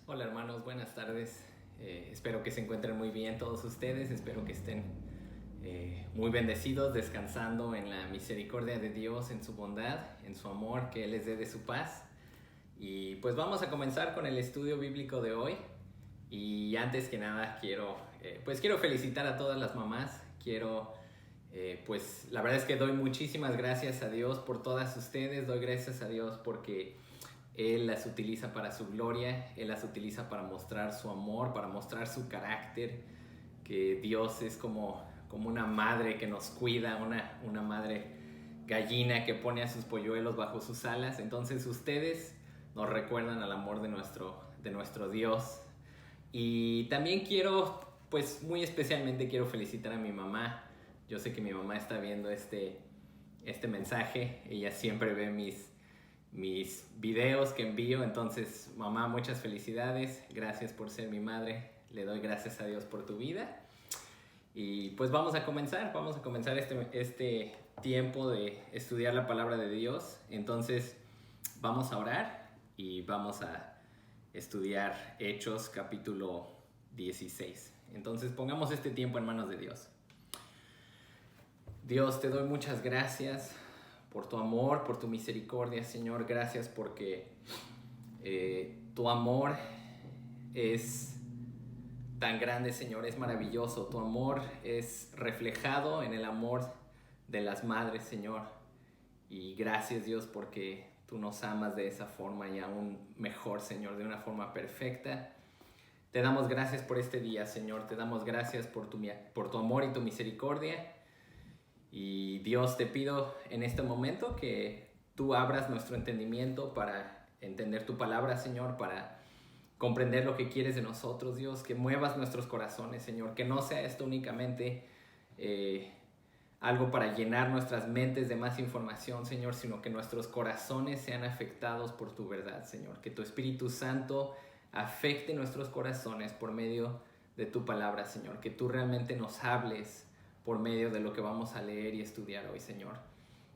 Hola hermanos, buenas tardes. Espero que se encuentren muy bien todos ustedes. Espero que estén muy bendecidos, descansando en la misericordia de Dios, en su bondad, en su amor, que Él les dé de su paz. Y pues vamos a comenzar con el estudio bíblico de hoy. Y antes que nada quiero felicitar a todas las mamás. Pues la verdad es que doy muchísimas gracias a Dios por todas ustedes. Doy gracias a Dios porque Él las utiliza para su gloria, Él las utiliza para mostrar su amor, para mostrar su carácter, que Dios es como una madre que nos cuida, una madre gallina que pone a sus polluelos bajo sus alas. Entonces ustedes nos recuerdan al amor de nuestro Dios. Y también pues muy especialmente quiero felicitar a mi mamá. Yo sé que mi mamá está viendo este mensaje. Ella siempre ve mis videos que envío. Entonces, mamá, muchas felicidades. Gracias por ser mi madre. Le doy gracias a Dios por tu vida. Y pues vamos a comenzar este tiempo de estudiar la palabra de Dios. Entonces, vamos a orar y vamos a estudiar Hechos capítulo 16. Entonces, pongamos este tiempo en manos de Dios. Dios, te doy muchas gracias por tu amor, por tu misericordia, Señor. Gracias porque tu amor es tan grande, Señor, es maravilloso. Tu amor es reflejado en el amor de las madres, Señor. Y gracias, Dios, porque tú nos amas de esa forma y aún mejor, Señor, de una forma perfecta. Te damos gracias por este día, Señor. Te damos gracias por tu amor y tu misericordia. Y Dios, te pido en este momento que tú abras nuestro entendimiento para entender tu palabra, Señor, para comprender lo que quieres de nosotros, Dios, que muevas nuestros corazones, Señor, que no sea esto únicamente algo para llenar nuestras mentes de más información, Señor, sino que nuestros corazones sean afectados por tu verdad, Señor, que tu Espíritu Santo afecte nuestros corazones por medio de tu palabra, Señor, que tú realmente nos hables por medio de lo que vamos a leer y estudiar hoy, Señor.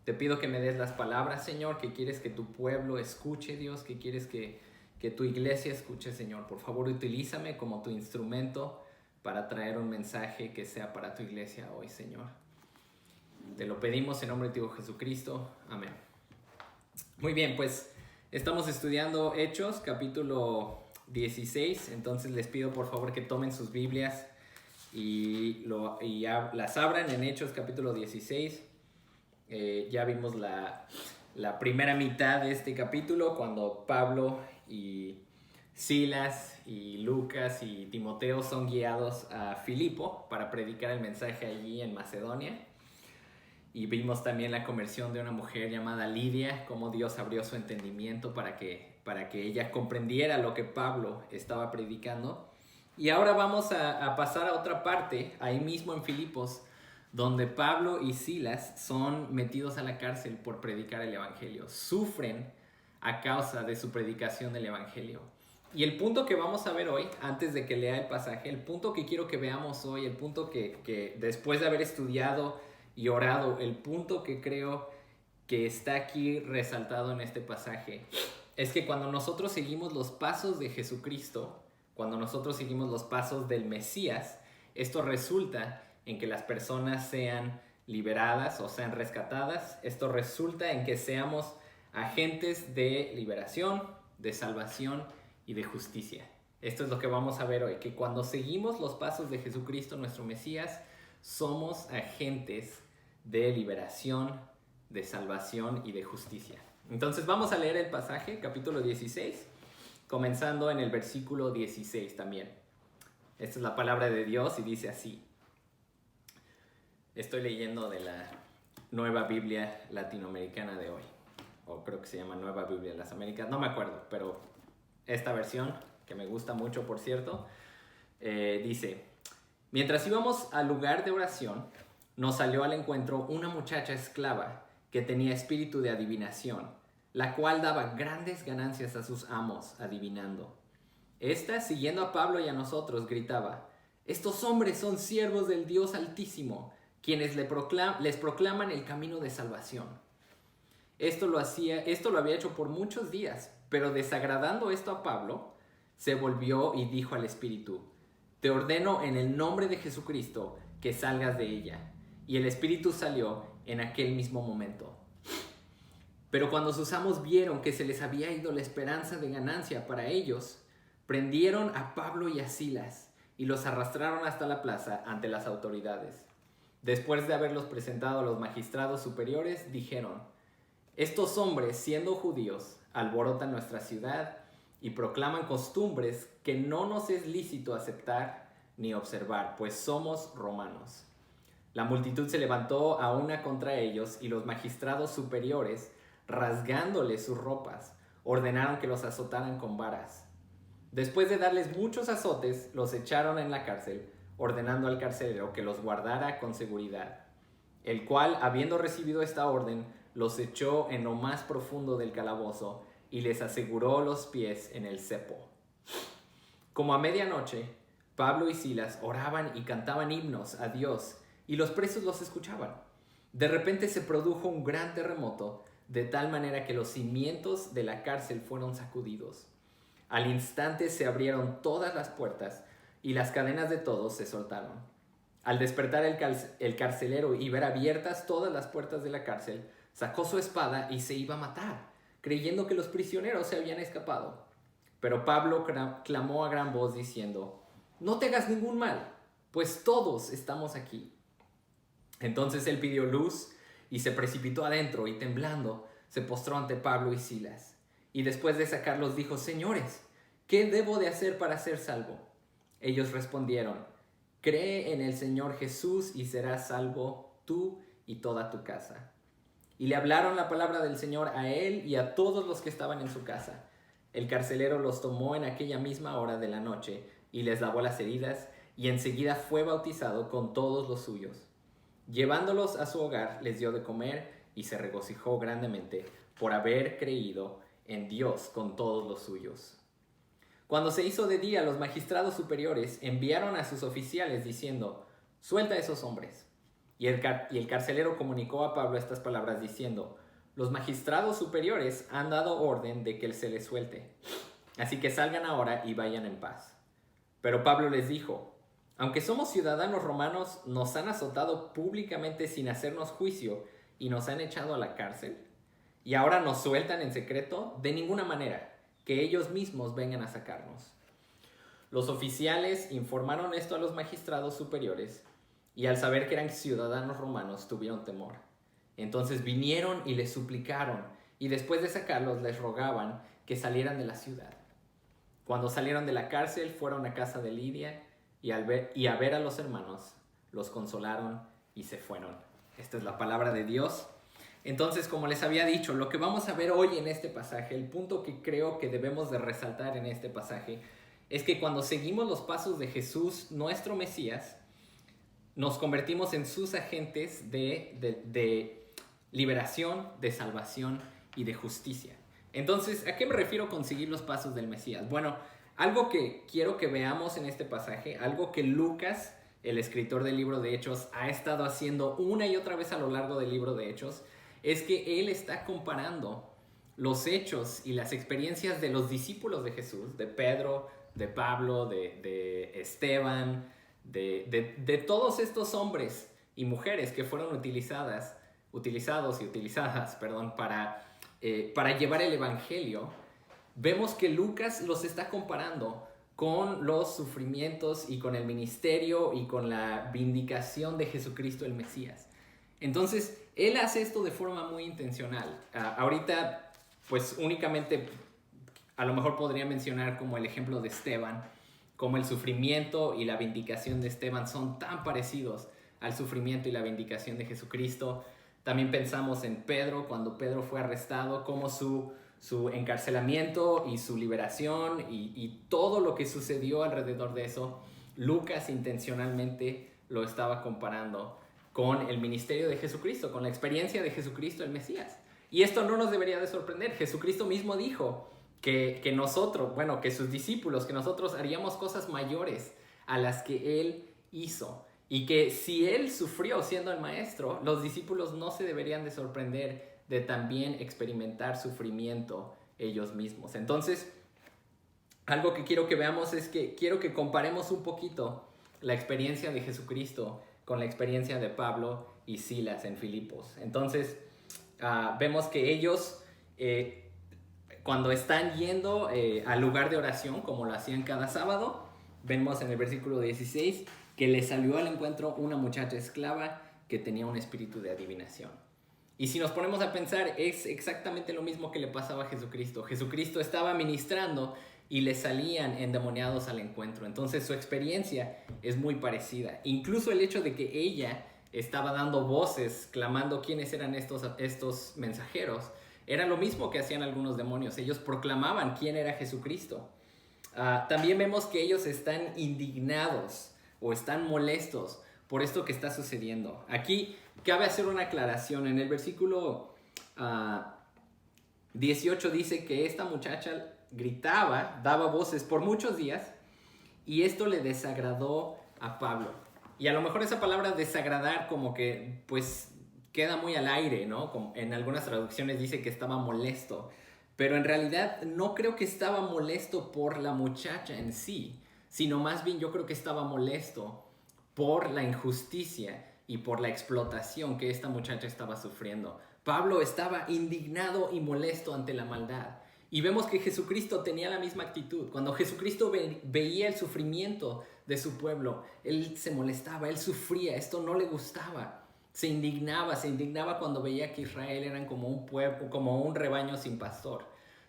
Te pido que me des las palabras, Señor, que quieres que tu pueblo escuche, Dios, que quieres que tu iglesia escuche, Señor. Por favor, utilízame como tu instrumento para traer un mensaje que sea para tu iglesia hoy, Señor. Te lo pedimos en nombre de tu Hijo Jesucristo. Amén. Muy bien, pues estamos estudiando Hechos, capítulo 16. Entonces les pido por favor que tomen sus Biblias y las abran en Hechos capítulo 16. Ya vimos la primera mitad de este capítulo, cuando Pablo y Silas y Lucas y Timoteo son guiados a Filipo para predicar el mensaje allí en Macedonia. Y vimos también la conversión de una mujer llamada Lidia, cómo Dios abrió su entendimiento para que ella comprendiera lo que Pablo estaba predicando. Y ahora vamos a pasar a otra parte, ahí mismo en Filipos, donde Pablo y Silas son metidos a la cárcel por predicar el Evangelio. Sufren a causa de su predicación del Evangelio. Y el punto que vamos a ver hoy, antes de que lea el pasaje, el punto que quiero que veamos hoy, el punto que después de haber estudiado y orado, el punto que creo que está aquí resaltado en este pasaje, es que cuando nosotros seguimos los pasos de Jesucristo, cuando nosotros seguimos los pasos del Mesías, esto resulta en que las personas sean liberadas o sean rescatadas. Esto resulta en que seamos agentes de liberación, de salvación y de justicia. Esto es lo que vamos a ver hoy, que cuando seguimos los pasos de Jesucristo, nuestro Mesías, somos agentes de liberación, de salvación y de justicia. Entonces vamos a leer el pasaje, capítulo 16, comenzando en el versículo 16 también. Esta es la palabra de Dios y dice así. Estoy leyendo de la Nueva Biblia Latinoamericana de hoy, o creo que se llama Nueva Biblia de las Américas, no me acuerdo, pero esta versión, que me gusta mucho por cierto, dice: mientras íbamos al lugar de oración, nos salió al encuentro una muchacha esclava que tenía espíritu de adivinación, la cual daba grandes ganancias a sus amos adivinando. Esta, siguiendo a Pablo y a nosotros, gritaba: estos hombres son siervos del Dios Altísimo, quienes les proclaman el camino de salvación. Esto lo había hecho por muchos días, pero desagradando esto a Pablo, se volvió y dijo al espíritu: te ordeno en el nombre de Jesucristo que salgas de ella. Y el espíritu salió en aquel mismo momento. Pero cuando sus amos vieron que se les había ido la esperanza de ganancia para ellos, prendieron a Pablo y a Silas y los arrastraron hasta la plaza ante las autoridades. Después de haberlos presentado a los magistrados superiores, dijeron: estos hombres, siendo judíos, alborotan nuestra ciudad y proclaman costumbres que no nos es lícito aceptar ni observar, pues somos romanos. La multitud se levantó a una contra ellos y los magistrados superiores, rasgándoles sus ropas, ordenaron que los azotaran con varas. Después de darles muchos azotes, los echaron en la cárcel, ordenando al carcelero que los guardara con seguridad, el cual, habiendo recibido esta orden, los echó en lo más profundo del calabozo y les aseguró los pies en el cepo. Como a medianoche, Pablo y Silas oraban y cantaban himnos a Dios, y los presos los escuchaban. De repente se produjo un gran terremoto, de tal manera que los cimientos de la cárcel fueron sacudidos. Al instante se abrieron todas las puertas y las cadenas de todos se soltaron. Al despertar el carcelero y ver abiertas todas las puertas de la cárcel, sacó su espada y se iba a matar, creyendo que los prisioneros se habían escapado. Pero Pablo clamó a gran voz diciendo: no te hagas ningún mal, pues todos estamos aquí. Entonces él pidió luz y se precipitó adentro y temblando se postró ante Pablo y Silas. Y después de sacarlos dijo: señores, ¿qué debo de hacer para ser salvo? Ellos respondieron: cree en el Señor Jesús y serás salvo tú y toda tu casa. Y le hablaron la palabra del Señor a él y a todos los que estaban en su casa. El carcelero los tomó en aquella misma hora de la noche y les lavó las heridas, y enseguida fue bautizado con todos los suyos. Llevándolos a su hogar, les dio de comer y se regocijó grandemente por haber creído en Dios con todos los suyos. Cuando se hizo de día, los magistrados superiores enviaron a sus oficiales diciendo: suelta a esos hombres. Y el carcelero comunicó a Pablo estas palabras diciendo: los magistrados superiores han dado orden de que se les suelte. Así que salgan ahora y vayan en paz. Pero Pablo les dijo: aunque somos ciudadanos romanos, nos han azotado públicamente sin hacernos juicio y nos han echado a la cárcel. ¿Y ahora nos sueltan en secreto? De ninguna manera, que ellos mismos vengan a sacarnos. Los oficiales informaron esto a los magistrados superiores, y al saber que eran ciudadanos romanos tuvieron temor. Entonces vinieron y les suplicaron, y después de sacarlos les rogaban que salieran de la ciudad. Cuando salieron de la cárcel fueron a casa de Lidia, y a ver a los hermanos, los consolaron y se fueron. Esta es la palabra de Dios. Entonces, como les había dicho, lo que vamos a ver hoy en este pasaje, el punto que creo que debemos de resaltar en este pasaje, es que cuando seguimos los pasos de Jesús, nuestro Mesías, nos convertimos en sus agentes de liberación, de salvación y de justicia. Entonces, ¿a qué me refiero con seguir los pasos del Mesías? Bueno, algo que quiero que veamos en este pasaje, algo que Lucas, el escritor del libro de Hechos, ha estado haciendo una y otra vez a lo largo del libro de Hechos, es que él está comparando los hechos y las experiencias de los discípulos de Jesús, de Pedro, de Pablo, de Esteban, de todos estos hombres y mujeres que fueron utilizados y utilizadas para llevar el evangelio. Vemos que Lucas los está comparando con los sufrimientos y con el ministerio y con la vindicación de Jesucristo el Mesías. Entonces, él hace esto de forma muy intencional. Ahorita, pues únicamente, a lo mejor podría mencionar como el ejemplo de Esteban, como el sufrimiento y la vindicación de Esteban son tan parecidos al sufrimiento y la vindicación de Jesucristo. También pensamos en Pedro, cuando Pedro fue arrestado, como su encarcelamiento y su liberación y todo lo que sucedió alrededor de eso. Lucas intencionalmente lo estaba comparando con el ministerio de Jesucristo, con la experiencia de Jesucristo el Mesías. Y esto no nos debería de sorprender. Jesucristo mismo dijo que nosotros, que sus discípulos, que nosotros haríamos cosas mayores a las que él hizo. Y que si él sufrió siendo el maestro, los discípulos no se deberían de sorprender de también experimentar sufrimiento ellos mismos. Entonces, algo que quiero que veamos es que quiero que comparemos un poquito la experiencia de Jesucristo con la experiencia de Pablo y Silas en Filipos. Entonces, vemos que ellos, cuando están yendo al lugar de oración, como lo hacían cada sábado, vemos en el versículo 16 que les salió al encuentro una muchacha esclava que tenía un espíritu de adivinación. Y si nos ponemos a pensar, es exactamente lo mismo que le pasaba a Jesucristo. Jesucristo estaba ministrando y le salían endemoniados al encuentro. Entonces su experiencia es muy parecida. Incluso el hecho de que ella estaba dando voces, clamando quiénes eran estos mensajeros, era lo mismo que hacían algunos demonios. Ellos proclamaban quién era Jesucristo. También vemos que ellos están indignados o están molestos por esto que está sucediendo. Aquí cabe hacer una aclaración. En el versículo 18 dice que esta muchacha gritaba, daba voces por muchos días, y esto le desagradó a Pablo. Y a lo mejor esa palabra desagradar como que pues queda muy al aire, ¿no? Como en algunas traducciones dice que estaba molesto, pero en realidad no creo que estaba molesto por la muchacha en sí, sino más bien yo creo que estaba molesto por la injusticia y por la explotación que esta muchacha estaba sufriendo. Pablo estaba indignado y molesto ante la maldad. Y vemos que Jesucristo tenía la misma actitud. Cuando Jesucristo veía el sufrimiento de su pueblo, él se molestaba, él sufría, esto no le gustaba. Se indignaba cuando veía que Israel eran como un pueblo, como un rebaño sin pastor.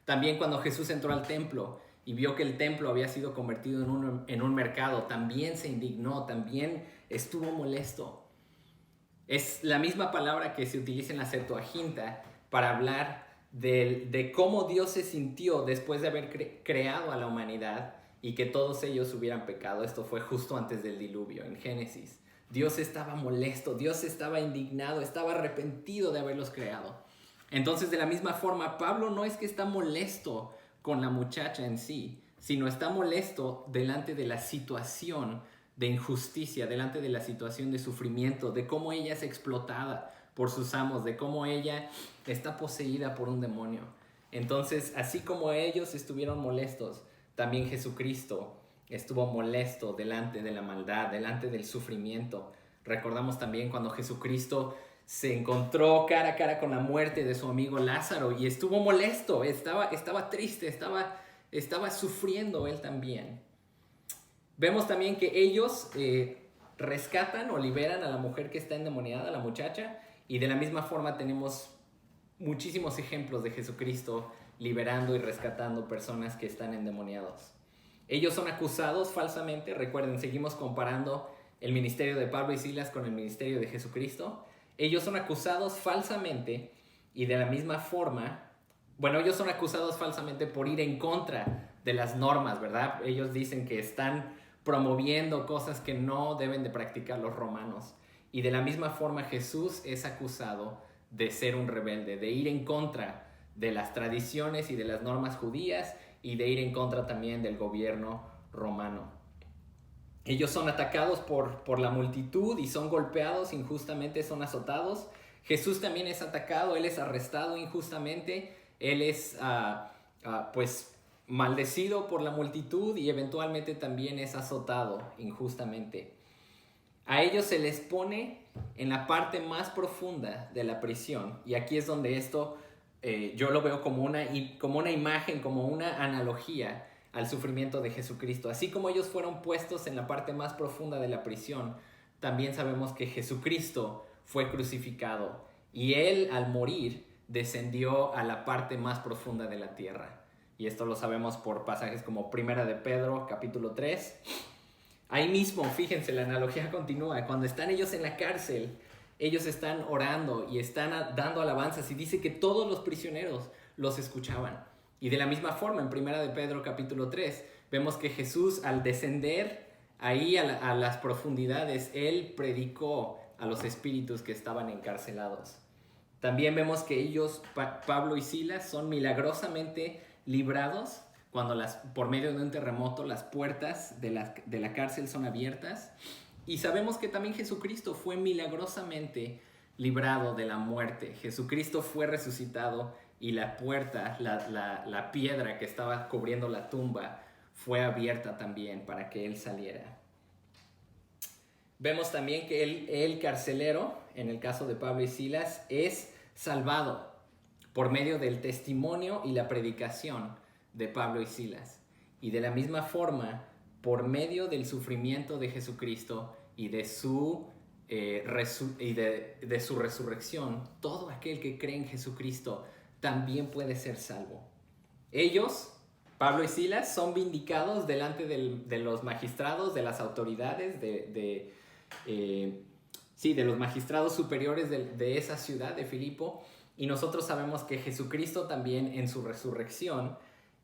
También cuando Jesús entró al templo y vio que el templo había sido convertido en un mercado, también se indignó, también estuvo molesto. Es la misma palabra que se utiliza en la Septuaginta para hablar de cómo Dios se sintió después de haber creado a la humanidad y que todos ellos hubieran pecado. Esto fue justo antes del diluvio, en Génesis. Dios estaba molesto, Dios estaba indignado, estaba arrepentido de haberlos creado. Entonces, de la misma forma, Pablo no es que está molesto con la muchacha en sí, sino está molesto delante de la situación de injusticia, delante de la situación de sufrimiento, de cómo ella es explotada por sus amos, de cómo ella está poseída por un demonio. Entonces, así como ellos estuvieron molestos, también Jesucristo estuvo molesto delante de la maldad, delante del sufrimiento. Recordamos también cuando Jesucristo se encontró cara a cara con la muerte de su amigo Lázaro y estuvo molesto, estaba triste, estaba sufriendo él también. Vemos también que ellos rescatan o liberan a la mujer que está endemoniada, a la muchacha, y de la misma forma tenemos muchísimos ejemplos de Jesucristo liberando y rescatando personas que están endemoniados. Ellos son acusados falsamente. Recuerden, seguimos comparando el ministerio de Pablo y Silas con el ministerio de Jesucristo. Ellos son acusados falsamente y de la misma forma, bueno, ellos son acusados falsamente por ir en contra de las normas, ¿verdad? Ellos dicen que están promoviendo cosas que no deben de practicar los romanos. Y de la misma forma Jesús es acusado de ser un rebelde, de ir en contra de las tradiciones y de las normas judías y de ir en contra también del gobierno romano. Ellos son atacados por la multitud y son golpeados injustamente, son azotados. Jesús también es atacado, él es arrestado injustamente, él es pues maldecido por la multitud y eventualmente también es azotado injustamente. A ellos se les pone en la parte más profunda de la prisión, y aquí es donde esto yo lo veo como una imagen, como una analogía al sufrimiento de Jesucristo. Así como ellos fueron puestos en la parte más profunda de la prisión, también sabemos que Jesucristo fue crucificado y él al morir descendió a la parte más profunda de la tierra. Y esto lo sabemos por pasajes como Primera de Pedro, capítulo 3. Ahí mismo, fíjense, la analogía continúa. Cuando están ellos en la cárcel, ellos están orando y están dando alabanzas y dice que todos los prisioneros los escuchaban. Y de la misma forma, en Primera de Pedro, capítulo 3, vemos que Jesús, al descender ahí a las profundidades, él predicó a los espíritus que estaban encarcelados. También vemos que ellos, Pablo y Silas, son milagrosamente librados cuando por medio de un terremoto las puertas de la cárcel son abiertas. Y sabemos que también Jesucristo fue milagrosamente librado de la muerte. Jesucristo fue resucitado y la puerta, la piedra que estaba cubriendo la tumba, fue abierta también para que él saliera. Vemos también que el carcelero, en el caso de Pablo y Silas, es salvado por medio del testimonio y la predicación de Pablo y Silas. Y de la misma forma, por medio del sufrimiento de Jesucristo y de su resurrección, todo aquel que cree en Jesucristo también puede ser salvo. Ellos, Pablo y Silas, son vindicados delante de los magistrados, de las autoridades, de los magistrados superiores de esa ciudad de Filipo, y nosotros sabemos que Jesucristo también en su resurrección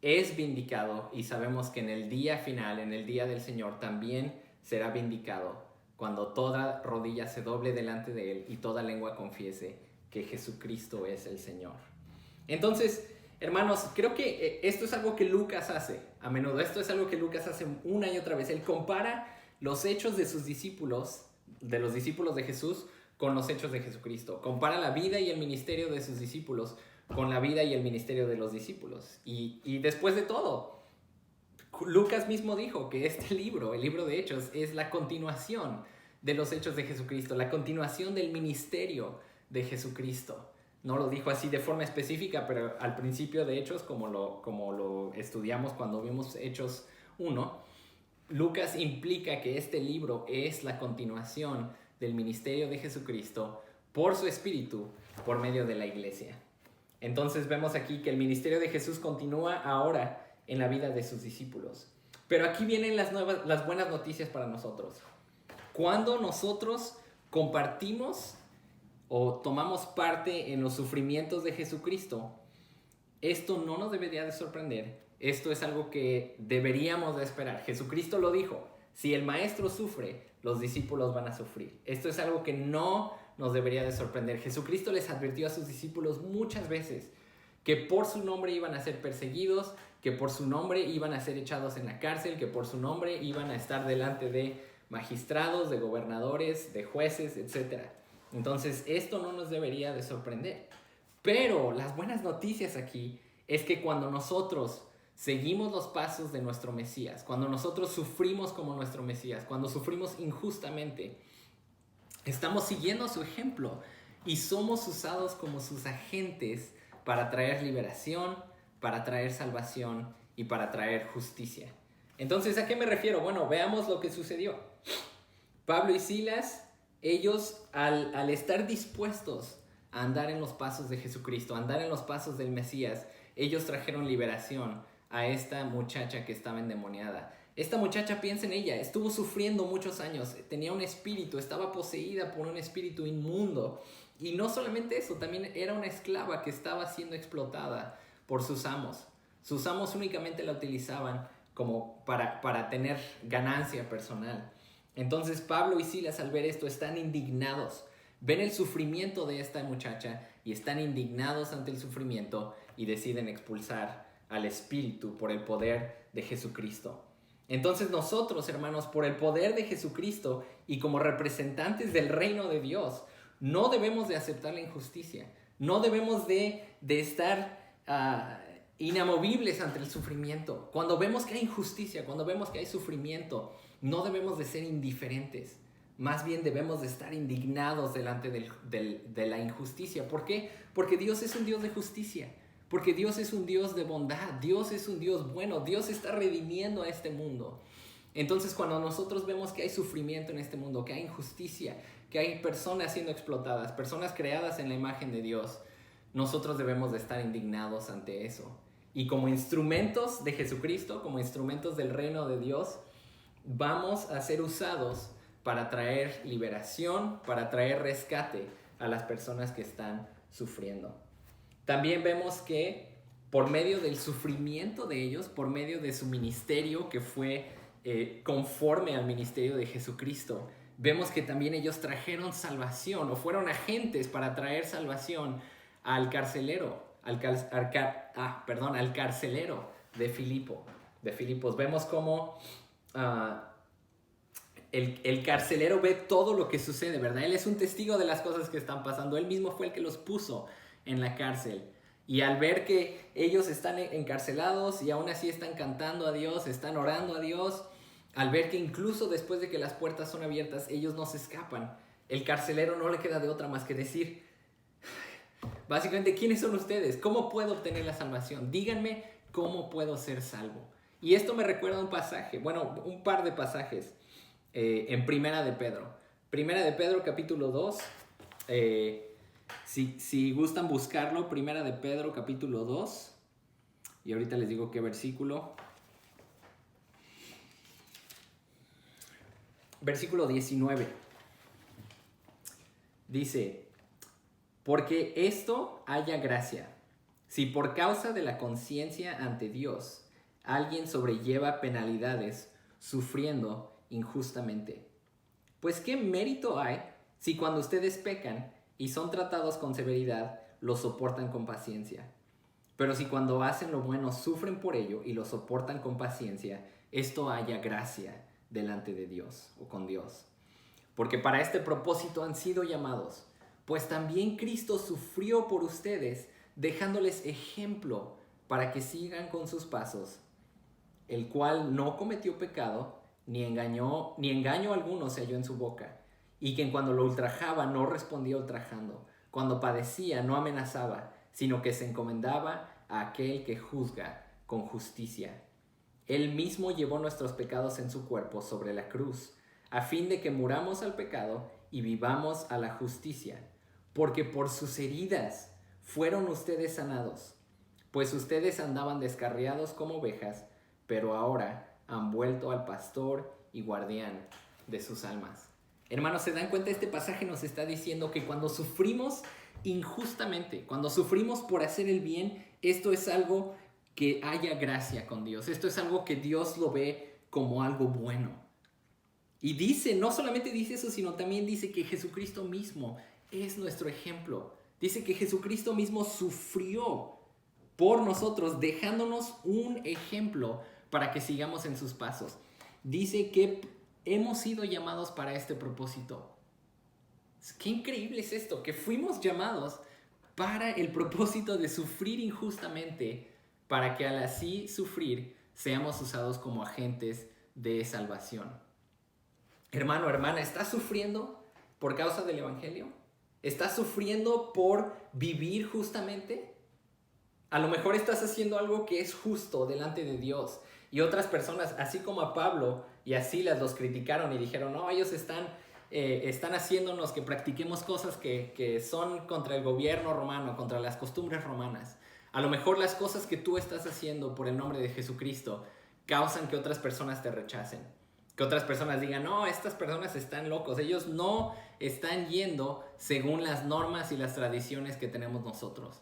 es vindicado, y sabemos que en el día final, en el día del Señor, también será vindicado cuando toda rodilla se doble delante de él y toda lengua confiese que Jesucristo es el Señor. Entonces, hermanos, creo que esto es algo que Lucas hace a menudo. Esto es algo que Lucas hace una y otra vez. Él compara los hechos de sus discípulos, de los discípulos de Jesús, con los hechos de Jesucristo. Compara la vida y el ministerio de sus discípulos con la vida y el ministerio de los discípulos. Y después de todo, Lucas mismo dijo que este libro, el libro de Hechos, es la continuación de los hechos de Jesucristo, la continuación del ministerio de Jesucristo. No lo dijo así de forma específica, pero al principio de Hechos, como lo estudiamos cuando vimos Hechos 1, Lucas implica que este libro es la continuación del ministerio de Jesucristo por su Espíritu, por medio de la iglesia. Entonces vemos aquí que el ministerio de Jesús continúa ahora en la vida de sus discípulos. Pero aquí vienen las buenas noticias para nosotros. Cuando nosotros compartimos o tomamos parte en los sufrimientos de Jesucristo, esto no nos debería de sorprender. Esto es algo que deberíamos de esperar. Jesucristo lo dijo: si el maestro sufre, los discípulos van a sufrir. Esto es algo que no nos debería de sorprender. Jesucristo les advirtió a sus discípulos muchas veces que por su nombre iban a ser perseguidos, que por su nombre iban a ser echados en la cárcel, que por su nombre iban a estar delante de magistrados, de gobernadores, de jueces, etc. Entonces, esto no nos debería de sorprender. Pero las buenas noticias aquí es que cuando nosotros seguimos los pasos de nuestro Mesías, cuando nosotros sufrimos como nuestro Mesías, cuando sufrimos injustamente, estamos siguiendo su ejemplo y somos usados como sus agentes para traer liberación, para traer salvación y para traer justicia. Entonces, ¿a qué me refiero? Bueno, veamos lo que sucedió. Pablo y Silas, ellos al estar dispuestos a andar en los pasos de Jesucristo, a andar en los pasos del Mesías, ellos trajeron liberación a esta muchacha que estaba endemoniada. Esta muchacha, piensa en ella, estuvo sufriendo muchos años, tenía un espíritu, estaba poseída por un espíritu inmundo. Y no solamente eso, también era una esclava que estaba siendo explotada por sus amos. Sus amos únicamente la utilizaban como para tener ganancia personal. Entonces Pablo y Silas, al ver esto, están indignados. Ven el sufrimiento de esta muchacha y están indignados ante el sufrimiento y deciden expulsar al espíritu por el poder de Jesucristo. Entonces nosotros, hermanos, por el poder de Jesucristo y como representantes del reino de Dios, no debemos de aceptar la injusticia. No debemos de estar inamovibles ante el sufrimiento. Cuando vemos que hay injusticia, cuando vemos que hay sufrimiento, no debemos de ser indiferentes. Más bien debemos de estar indignados delante de la injusticia. ¿Por qué? Porque Dios es un Dios de justicia. Porque Dios es un Dios de bondad. Dios es un Dios bueno. Dios está redimiendo a este mundo. Entonces, cuando nosotros vemos que hay sufrimiento en este mundo, que hay injusticia, que hay personas siendo explotadas, personas creadas en la imagen de Dios, nosotros debemos de estar indignados ante eso. Y como instrumentos de Jesucristo, como instrumentos del reino de Dios, vamos a ser usados para traer liberación, para traer rescate a las personas que están sufriendo. También vemos que por medio del sufrimiento de ellos, por medio de su ministerio que fue conforme al ministerio de Jesucristo, vemos que también ellos trajeron salvación o fueron agentes para traer salvación al carcelero, al carcelero de Filipos. Vemos cómo el carcelero ve todo lo que sucede, ¿verdad? Él es un testigo de las cosas que están pasando. Él mismo fue el que los puso en la cárcel. Y al ver que ellos están encarcelados y aún así están cantando a Dios, están orando a Dios, al ver que incluso después de que las puertas son abiertas, ellos no se escapan, el carcelero no le queda de otra más que decir, básicamente, ¿quiénes son ustedes? ¿Cómo puedo obtener la salvación? Díganme cómo puedo ser salvo. Y esto me recuerda a un pasaje, bueno, un par de pasajes en Primera de Pedro. Primera de Pedro, capítulo 2. Si gustan buscarlo, Primera de Pedro, capítulo 2. Y ahorita les digo qué versículo. Versículo 19. Dice, porque esto haya gracia, si por causa de la conciencia ante Dios alguien sobrelleva penalidades sufriendo injustamente. Pues qué mérito hay si cuando ustedes pecan y son tratados con severidad, lo soportan con paciencia. Pero si cuando hacen lo bueno sufren por ello y lo soportan con paciencia, esto haya gracia delante de Dios o con Dios. Porque para este propósito han sido llamados, pues también Cristo sufrió por ustedes, dejándoles ejemplo para que sigan con sus pasos, el cual no cometió pecado, ni engaño alguno se halló en su boca, y que cuando lo ultrajaba no respondía ultrajando, cuando padecía no amenazaba, sino que se encomendaba a aquel que juzga con justicia. Él mismo llevó nuestros pecados en su cuerpo sobre la cruz, a fin de que muramos al pecado y vivamos a la justicia, porque por sus heridas fueron ustedes sanados, pues ustedes andaban descarriados como ovejas, pero ahora han vuelto al pastor y guardián de sus almas. Hermanos, ¿se dan cuenta? Este pasaje nos está diciendo que cuando sufrimos injustamente, cuando sufrimos por hacer el bien, esto es algo que haya gracia con Dios. Esto es algo que Dios lo ve como algo bueno. Y dice, no solamente dice eso, sino también dice que Jesucristo mismo es nuestro ejemplo. Dice que Jesucristo mismo sufrió por nosotros, dejándonos un ejemplo para que sigamos en sus pasos. Dice que hemos sido llamados para este propósito. Qué increíble es esto, que fuimos llamados para el propósito de sufrir injustamente, para que al así sufrir seamos usados como agentes de salvación. Hermano, hermana, ¿estás sufriendo por causa del Evangelio? ¿Estás sufriendo por vivir justamente? A lo mejor estás haciendo algo que es justo delante de Dios. Y otras personas, así como a Pablo y a Silas, los criticaron y dijeron, no, ellos están haciéndonos que practiquemos cosas que son contra el gobierno romano, contra las costumbres romanas. A lo mejor las cosas que tú estás haciendo por el nombre de Jesucristo causan que otras personas te rechacen. Que otras personas digan, no, estas personas están locos. Ellos no están yendo según las normas y las tradiciones que tenemos nosotros.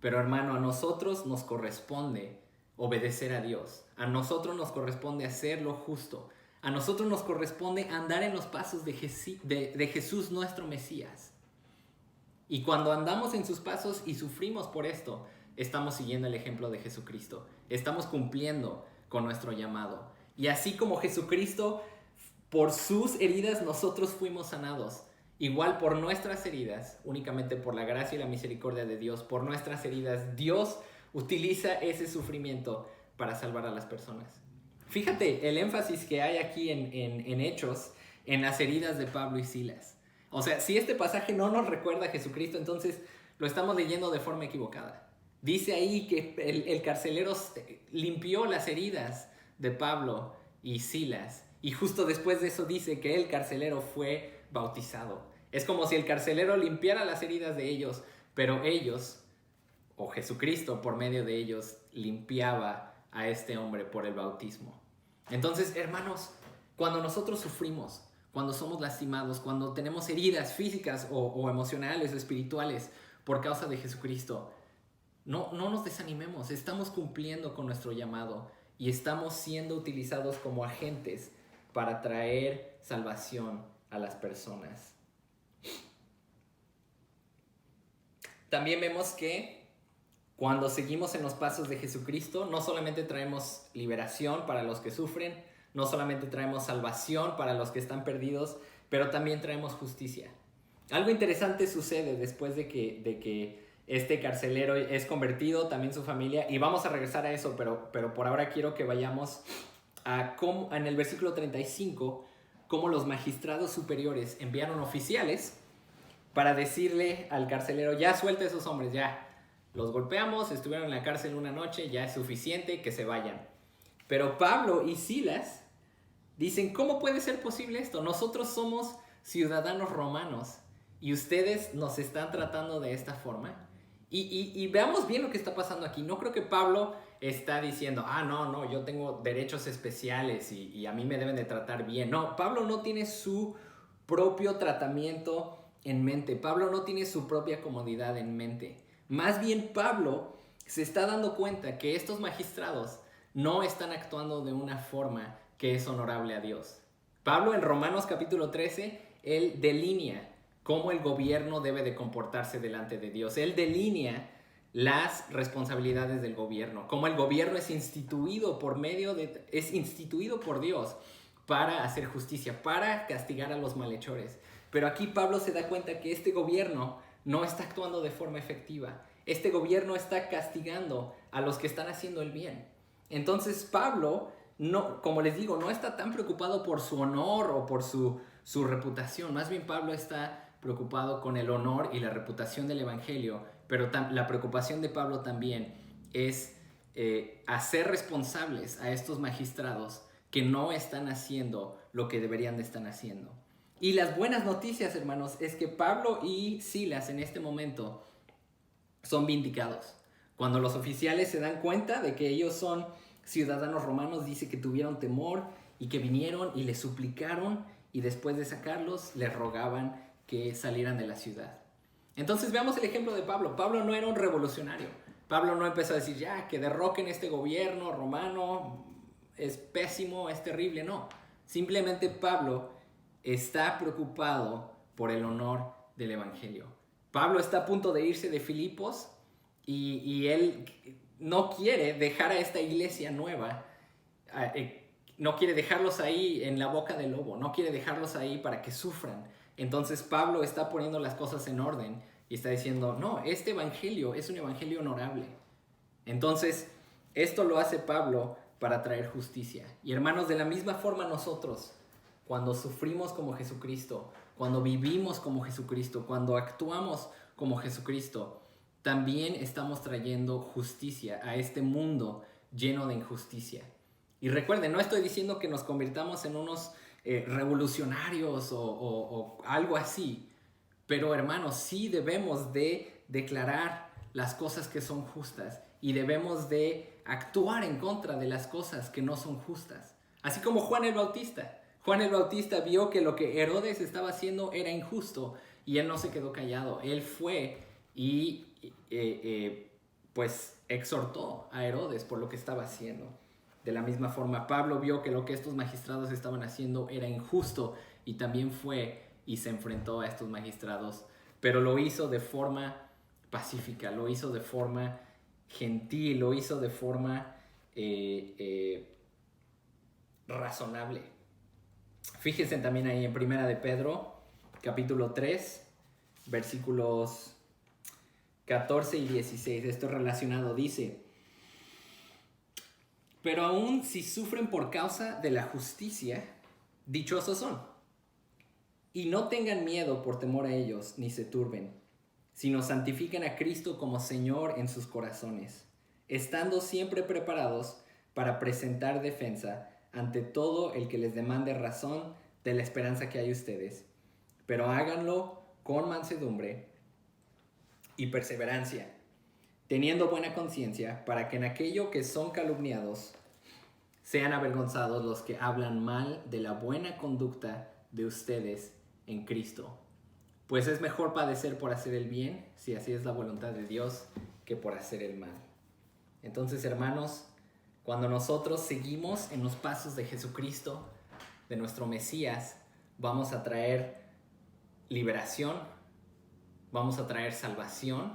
Pero hermano, a nosotros nos corresponde obedecer a Dios. A nosotros nos corresponde hacer lo justo. A nosotros nos corresponde andar en los pasos de Jesús, nuestro Mesías. Y cuando andamos en sus pasos y sufrimos por esto, estamos siguiendo el ejemplo de Jesucristo. Estamos cumpliendo con nuestro llamado. Y así como Jesucristo, por sus heridas nosotros fuimos sanados. Igual por nuestras heridas, únicamente por la gracia y la misericordia de Dios, por nuestras heridas, Dios utiliza ese sufrimiento para salvar a las personas. Fíjate el énfasis que hay aquí en Hechos, en las heridas de Pablo y Silas. O sea, si este pasaje no nos recuerda a Jesucristo, entonces lo estamos leyendo de forma equivocada. Dice ahí que el carcelero limpió las heridas de Pablo y Silas. Y justo después de eso dice que el carcelero fue bautizado. Es como si el carcelero limpiara las heridas de ellos, pero ellos, o Jesucristo por medio de ellos, limpiaba a este hombre por el bautismo. Entonces, hermanos, cuando nosotros sufrimos, cuando somos lastimados, cuando tenemos heridas físicas o emocionales o espirituales por causa de Jesucristo, no nos desanimemos. Estamos cumpliendo con nuestro llamado y estamos siendo utilizados como agentes para traer salvación a las personas. También vemos que cuando seguimos en los pasos de Jesucristo, no solamente traemos liberación para los que sufren, no solamente traemos salvación para los que están perdidos, pero también traemos justicia. Algo interesante sucede después de que Este carcelero es convertido, también su familia, y vamos a regresar a eso, pero por ahora quiero que vayamos a cómo, en el versículo 35, cómo los magistrados superiores enviaron oficiales para decirle al carcelero, ya suelta a esos hombres, ya, los golpeamos, estuvieron en la cárcel una noche, ya es suficiente, que se vayan. Pero Pablo y Silas dicen, ¿cómo puede ser posible esto? Nosotros somos ciudadanos romanos y ustedes nos están tratando de esta forma. Y veamos bien lo que está pasando aquí. No creo que Pablo está diciendo, no, yo tengo derechos especiales y a mí me deben de tratar bien. No, Pablo no tiene su propio tratamiento en mente. Pablo no tiene su propia comodidad en mente. Más bien Pablo se está dando cuenta que estos magistrados no están actuando de una forma que es honorable a Dios. Pablo en Romanos capítulo 13, él delinea cómo el gobierno debe de comportarse delante de Dios. Él delinea las responsabilidades del gobierno, cómo el gobierno es instituido por Dios para hacer justicia, para castigar a los malhechores. Pero aquí Pablo se da cuenta que este gobierno no está actuando de forma efectiva. Este gobierno está castigando a los que están haciendo el bien. Entonces Pablo, no, como les digo, no está tan preocupado por su honor o por su reputación. Más bien Pablo está preocupado con el honor y la reputación del evangelio, pero la preocupación de Pablo también es hacer responsables a estos magistrados que no están haciendo lo que deberían de estar haciendo. Y las buenas noticias, hermanos, es que Pablo y Silas en este momento son vindicados. Cuando los oficiales se dan cuenta de que ellos son ciudadanos romanos, dice que tuvieron temor y que vinieron y les suplicaron y después de sacarlos les rogaban que salieran de la ciudad. Entonces veamos el ejemplo de Pablo. Pablo no era un revolucionario. Pablo no empezó a decir, ya, que derroquen este gobierno romano, es pésimo, es terrible. No, simplemente Pablo está preocupado por el honor del evangelio. Pablo está a punto de irse de Filipos y él no quiere dejar a esta iglesia nueva, no quiere dejarlos ahí en la boca del lobo, no quiere dejarlos ahí para que sufran. Entonces Pablo está poniendo las cosas en orden y está diciendo, no, este evangelio es un evangelio honorable. Entonces, esto lo hace Pablo para traer justicia. Y hermanos, de la misma forma nosotros, cuando sufrimos como Jesucristo, cuando vivimos como Jesucristo, cuando actuamos como Jesucristo, también estamos trayendo justicia a este mundo lleno de injusticia. Y recuerden, no estoy diciendo que nos convirtamos en unos revolucionarios o algo así, pero hermanos, sí debemos de declarar las cosas que son justas y debemos de actuar en contra de las cosas que no son justas. Así como Juan el Bautista. Juan el Bautista vio que lo que Herodes estaba haciendo era injusto y él no se quedó callado. Él fue y pues exhortó a Herodes por lo que estaba haciendo. De la misma forma, Pablo vio que lo que estos magistrados estaban haciendo era injusto y también fue y se enfrentó a estos magistrados, pero lo hizo de forma pacífica, lo hizo de forma gentil, lo hizo de forma razonable. Fíjense también ahí en Primera de Pedro, capítulo 3, versículos 14 y 16. Esto es relacionado, dice: pero aún si sufren por causa de la justicia, dichosos son. Y no tengan miedo por temor a ellos, ni se turben, sino santifiquen a Cristo como Señor en sus corazones, estando siempre preparados para presentar defensa ante todo el que les demande razón de la esperanza que hay en ustedes. Pero háganlo con mansedumbre y perseverancia, teniendo buena conciencia, para que en aquello que son calumniados sean avergonzados los que hablan mal de la buena conducta de ustedes en Cristo. Pues es mejor padecer por hacer el bien, si así es la voluntad de Dios, que por hacer el mal. Entonces, hermanos, cuando nosotros seguimos en los pasos de Jesucristo, de nuestro Mesías, vamos a traer liberación, vamos a traer salvación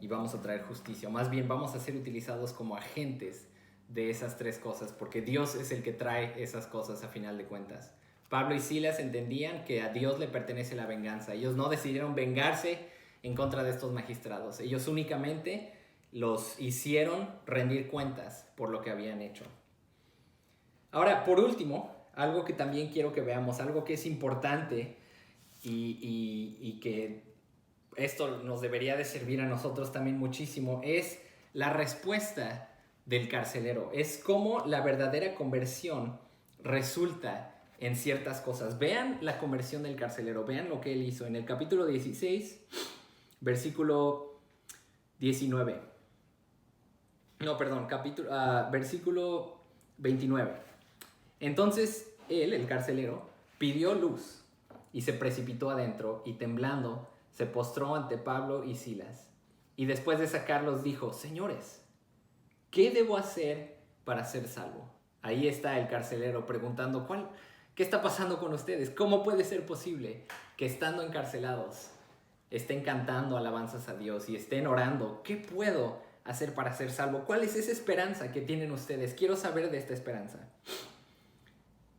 y vamos a traer justicia. Más bien vamos a ser utilizados como agentes de esas tres cosas, porque Dios es el que trae esas cosas a final de cuentas. Pablo y Silas entendían que a Dios le pertenece la venganza. Ellos no decidieron vengarse en contra de estos magistrados. Ellos únicamente los hicieron rendir cuentas por lo que habían hecho. Ahora, por último, algo que también quiero que veamos, algo que es importante y que esto nos debería de servir a nosotros también muchísimo, es la respuesta del carcelero. Es cómo la verdadera conversión resulta en ciertas cosas. Vean la conversión del carcelero, vean lo que él hizo. En el capítulo 16, versículo 19. No, perdón, versículo 29. Entonces él, el carcelero, pidió luz y se precipitó adentro y temblando se postró ante Pablo y Silas. Y después de sacarlos dijo: Señores, ¿qué debo hacer para ser salvo? Ahí está el carcelero preguntando: ¿qué está pasando con ustedes? ¿Cómo puede ser posible que estando encarcelados estén cantando alabanzas a Dios y estén orando? ¿Qué puedo hacer para ser salvo? ¿Cuál es esa esperanza que tienen ustedes? Quiero saber de esta esperanza.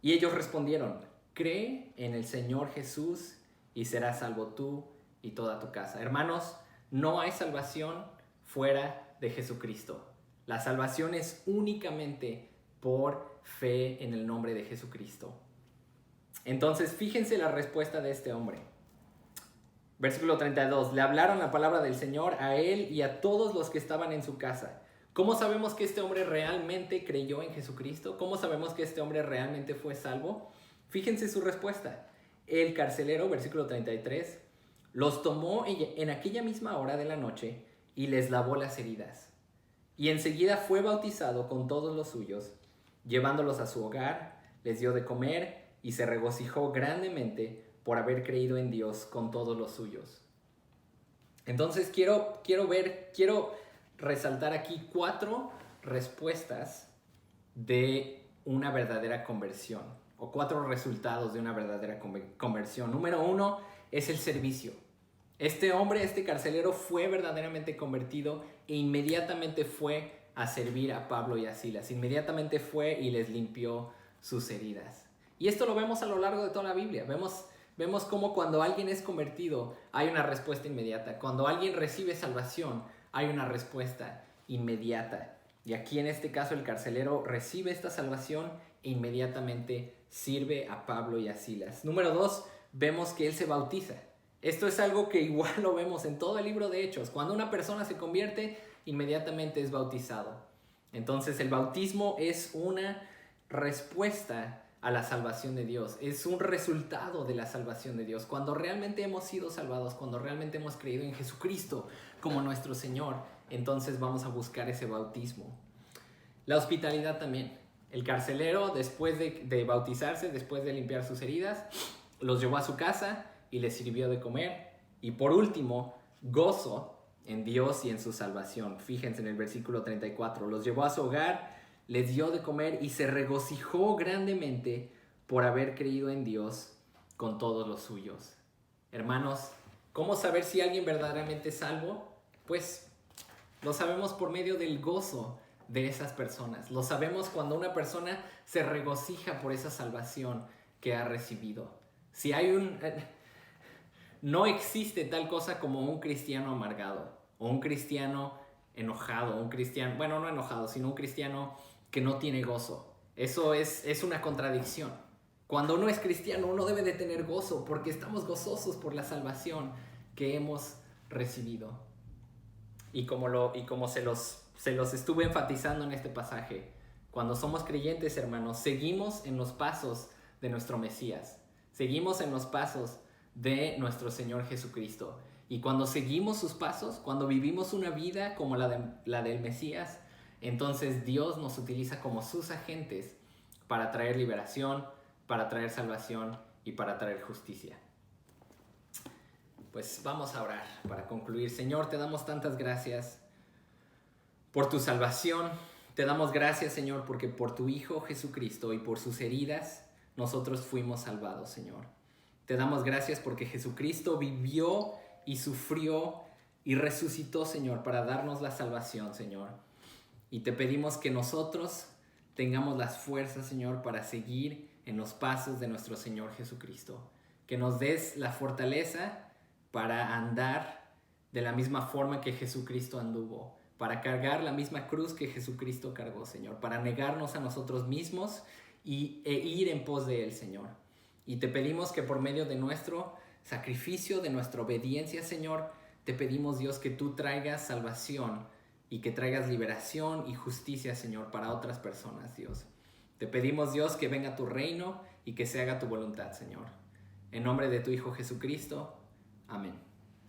Y ellos respondieron: cree en el Señor Jesús y serás salvo tú y toda tu casa. Hermanos, no hay salvación fuera de Jesucristo. La salvación es únicamente por fe en el nombre de Jesucristo. Entonces, fíjense la respuesta de este hombre. Versículo 32. Le hablaron la palabra del Señor a él y a todos los que estaban en su casa. ¿Cómo sabemos que este hombre realmente creyó en Jesucristo? ¿Cómo sabemos que este hombre realmente fue salvo? Fíjense su respuesta. El carcelero, versículo 33, los tomó en aquella misma hora de la noche y les lavó las heridas. Y enseguida fue bautizado con todos los suyos. Llevándolos a su hogar, les dio de comer y se regocijó grandemente por haber creído en Dios con todos los suyos. Entonces quiero resaltar aquí 4 respuestas de una verdadera conversión, o 4 resultados de una verdadera conversión. Número 1 es el servicio. Este hombre, este carcelero, fue verdaderamente convertido e inmediatamente fue a servir a Pablo y a Silas. Inmediatamente fue y les limpió sus heridas. Y esto lo vemos a lo largo de toda la Biblia. Vemos cómo cuando alguien es convertido hay una respuesta inmediata. Cuando alguien recibe salvación hay una respuesta inmediata. Y aquí en este caso el carcelero recibe esta salvación e inmediatamente sirve a Pablo y a Silas. Número 2, vemos que él se bautiza. Esto es algo que igual lo vemos en todo el libro de Hechos. Cuando una persona se convierte, inmediatamente es bautizado. Entonces el bautismo es una respuesta a la salvación de Dios. Es un resultado de la salvación de Dios. Cuando realmente hemos sido salvados, cuando realmente hemos creído en Jesucristo como nuestro Señor, entonces vamos a buscar ese bautismo. La hospitalidad también. El carcelero, después de bautizarse, después de limpiar sus heridas, los llevó a su casa y les sirvió de comer. Y por último, gozo en Dios y en su salvación. Fíjense en el versículo 34. Los llevó a su hogar, les dio de comer y se regocijó grandemente por haber creído en Dios con todos los suyos. Hermanos, ¿cómo saber si alguien verdaderamente es salvo? Pues lo sabemos por medio del gozo de esas personas. Lo sabemos cuando una persona se regocija por esa salvación que ha recibido. Si hay no existe tal cosa como un cristiano amargado o un cristiano enojado, un cristiano, bueno, no enojado, sino un cristiano que no tiene gozo. Eso es una contradicción. Cuando uno es cristiano, uno debe de tener gozo porque estamos gozosos por la salvación que hemos recibido. Y como se los estuve enfatizando en este pasaje, cuando somos creyentes, hermanos, seguimos en los pasos de nuestro Mesías. Seguimos en los pasos de nuestro Señor Jesucristo. Y cuando seguimos sus pasos, cuando vivimos una vida como la del Mesías, entonces Dios nos utiliza como sus agentes para traer liberación, para traer salvación y para traer justicia. Pues vamos a orar para concluir. Señor, te damos tantas gracias por tu salvación. Te damos gracias, Señor, porque por tu Hijo Jesucristo y por sus heridas nosotros fuimos salvados, Señor. Te damos gracias porque Jesucristo vivió y sufrió y resucitó, Señor, para darnos la salvación, Señor. Y te pedimos que nosotros tengamos las fuerzas, Señor, para seguir en los pasos de nuestro Señor Jesucristo. Que nos des la fortaleza para andar de la misma forma que Jesucristo anduvo, para cargar la misma cruz que Jesucristo cargó, Señor, para negarnos a nosotros mismos e ir en pos de Él, Señor. Y te pedimos que por medio de nuestro sacrificio, de nuestra obediencia, Señor, te pedimos, Dios, que tú traigas salvación y que traigas liberación y justicia, Señor, para otras personas, Dios. Te pedimos, Dios, que venga tu reino y que se haga tu voluntad, Señor. En nombre de tu Hijo Jesucristo. Amén.